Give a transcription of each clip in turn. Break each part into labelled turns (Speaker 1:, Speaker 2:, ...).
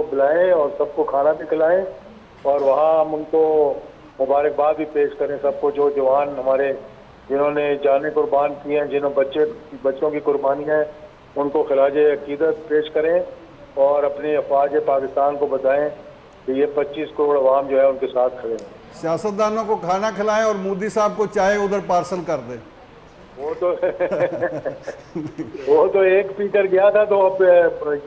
Speaker 1: बुलाएं और सबको खाना भी खिलाएं और वहाँ हम उनको मुबारकबाद भी पेश करें सबको, जो जवान हमारे जिन्होंने जाने कुर्बान किए हैं, जिन्होंने बच्चों की कुर्बानियाँ हैं, उनको खिराजे अकीदत पेश करें और अपनी अफवाज पाकिस्तान को बताएं कि ये 25 करोड़ अवाम जो है उनके साथ खड़े हैं।
Speaker 2: सियासतदानों को खाना खिलाएं और मोदी साहब को चाय उधर पार्सल कर दें।
Speaker 1: वो तो वो तो एक पीकर गया था, तो अब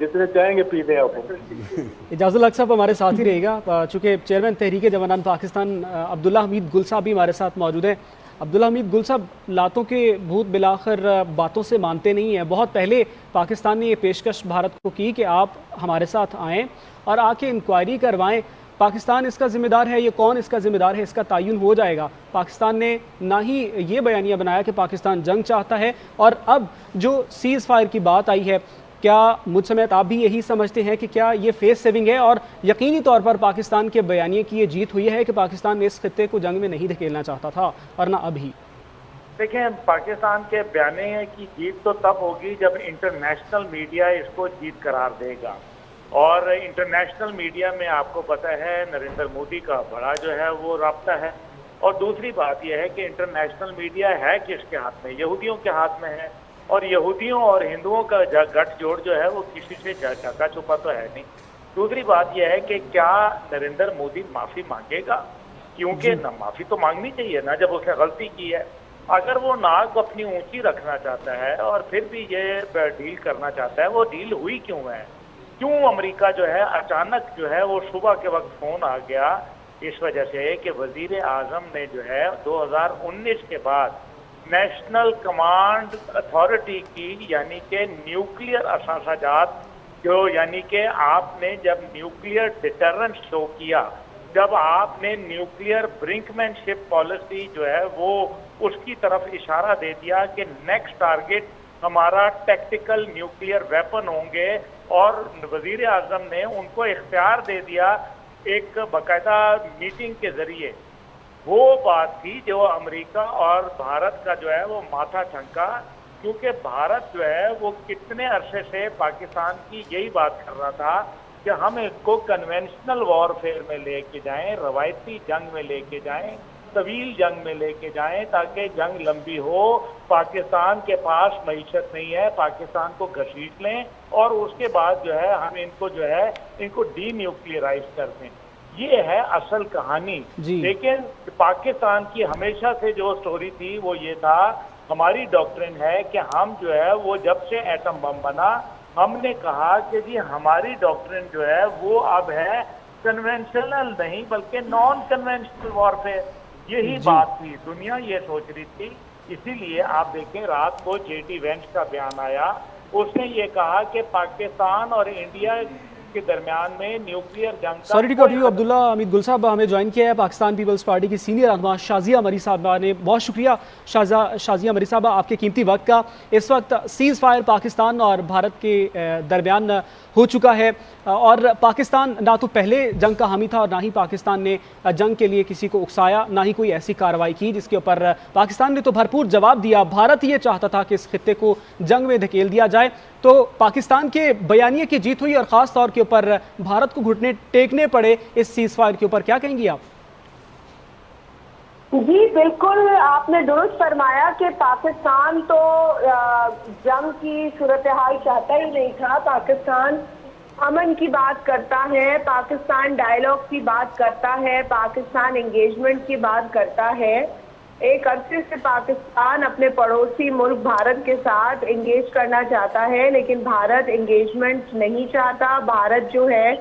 Speaker 1: जितने चाहेंगे पीते हैं आप।
Speaker 3: इजाज़ुल हक साहब हमारे साथ ही रहेगा, चूँकि चेयरमैन तहरीक जवानान पाकिस्तान अब्दुल्ला हमीद गुल साहब भी हमारे साथ मौजूद हैं। अब्दुल्ला हमीद गुल साहब, लातों के भूत बिलाखिर बातों से मानते नहीं हैं। बहुत पहले पाकिस्तान ने ये पेशकश भारत को की कि आप हमारे साथ आएँ और आके इंक्वायरी करवाएं। पाकिस्तान इसका ज़िम्मेदार है, ये कौन इसका ज़िम्मेदार है, इसका तयन हो जाएगा। पाकिस्तान ने ना ही ये बयानिया बनाया कि पाकिस्तान जंग चाहता है, और अब जो सीज़ फायर की बात आई है, क्या मुझ समेत आप भी यही समझते हैं कि क्या ये फेस सेविंग है और यकीनी तौर पर पाकिस्तान के बयानिए की ये जीत हुई है कि पाकिस्तान इस खित्ते को जंग में नहीं धकेलना चाहता था और ना अभी?
Speaker 4: देखें, पाकिस्तान के बयानिए की जीत तो तब होगी जब इंटरनेशनल मीडिया इसको जीत करार देगा। और इंटरनेशनल मीडिया में आपको पता है नरेंद्र मोदी का बड़ा जो है वो राब्ता है। और दूसरी बात यह है कि इंटरनेशनल मीडिया है किसके हाथ में? यहूदियों के हाथ में है। और यहूदियों और हिंदुओं का गठजोड़ जो है वो किसी से ढका छुपा तो है नहीं। दूसरी बात यह है कि क्या नरेंद्र मोदी माफ़ी मांगेगा? क्योंकि न माफ़ी तो मांगनी चाहिए ना, जब उसने गलती की है। अगर वो नाक अपनी ऊंची रखना चाहता है और फिर भी ये डील करना चाहता है, वो डील हुई क्यों है? क्यों अमेरिका जो है अचानक जो है वो सुबह के वक्त फोन आ गया? इस वजह से कि वजीर आजम ने जो है 2019 के बाद नेशनल कमांड अथॉरिटी की, यानी कि न्यूक्लियर असासाजात, जो यानी कि आपने जब न्यूक्लियर डिटरेंस शो किया, जब आपने न्यूक्लियर ब्रिंकमैनशिप पॉलिसी जो है वो उसकी तरफ इशारा दे दिया कि नेक्स्ट टारगेट हमारा टैक्टिकल न्यूक्लियर वेपन होंगे, और वजीर आजम ने उनको इख्तियार दे दिया एक बाकायदा मीटिंग के जरिए। वो बात थी जो अमेरिका और भारत का जो है वो माथा ठनका, क्योंकि भारत जो है वो कितने अरसे से पाकिस्तान की यही बात कर रहा था कि हम इसको कन्वेंशनल वॉरफेयर में लेके जाएं, रवायती जंग में लेके जाएं, तवील जंग में लेके जाएं, ताकि जंग लंबी हो। पाकिस्तान के पास मईशत नहीं है, पाकिस्तान को घसीट लें और उसके बाद जो है हम इनको जो है इनको डी न्यूक्लियराइज कर दें। ये है असल कहानी। लेकिन पाकिस्तान की हमेशा से जो स्टोरी थी वो ये था, हमारी डॉक्ट्रिन है कि हम जो है वो जब से एटम बम बना, हमने कहा कि जी हमारी डॉक्ट्रिन जो है वो अब है कन्वेंशनल नहीं बल्कि नॉन कन्वेंशनल वॉरफेयर। यही बात थी, दुनिया ये सोच रही थी। इसीलिए आप देखें रात को जेडी वेंस का बयान आया, उसने ये कहा कि पाकिस्तान और इंडिया के दरमियान में न्यूक्लियर जंग का
Speaker 3: sorry to you Abdullah Hameed Gul साहब, हमें ज्वाइन किया है पाकिस्तान पीपल्स पार्टी की सीनियर रहनुमा शाजिया मरी साहब ने। बहुत शुक्रिया शाजिया मरी साहब आपके कीमती वक्त का। इस वक्त सीज़ फायर पाकिस्तान और भारत के दरमियान हो चुका है, और पाकिस्तान ना तो पहले जंग का हामी था और ना ही पाकिस्तान ने जंग के लिए किसी को उकसाया, ना ही कोई ऐसी कार्रवाई की जिसके ऊपर पाकिस्तान ने तो भरपूर जवाब दिया। भारत ये चाहता था कि इस खित्ते को जंग में धकेल दिया जाए। तो पाकिस्तान के बयानिए की जीत हुई और ख़ास तौर के ऊपर भारत को घुटने टेकने पड़े इस सीज़ फायर के ऊपर। क्या कहेंगी आप?
Speaker 5: जी बिल्कुल, आपने दुरुस्त फरमाया कि पाकिस्तान तो जंग की सूरत हाल चाहता ही नहीं था। पाकिस्तान अमन की बात करता है, पाकिस्तान डायलॉग की बात करता है, पाकिस्तान एंगेजमेंट की बात करता है। एक अरसे से पाकिस्तान अपने पड़ोसी मुल्क भारत के साथ एंगेज करना चाहता है, लेकिन भारत एंगेजमेंट नहीं चाहता। भारत जो है,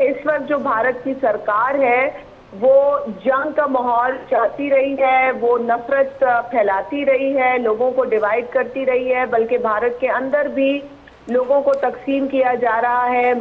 Speaker 5: इस वक्त जो भारत की सरकार है वो जंग का माहौल चाहती रही है, वो नफरत फैलाती रही है, लोगों को डिवाइड करती रही है, बल्कि भारत के अंदर भी लोगों को तकसीम किया जा रहा है।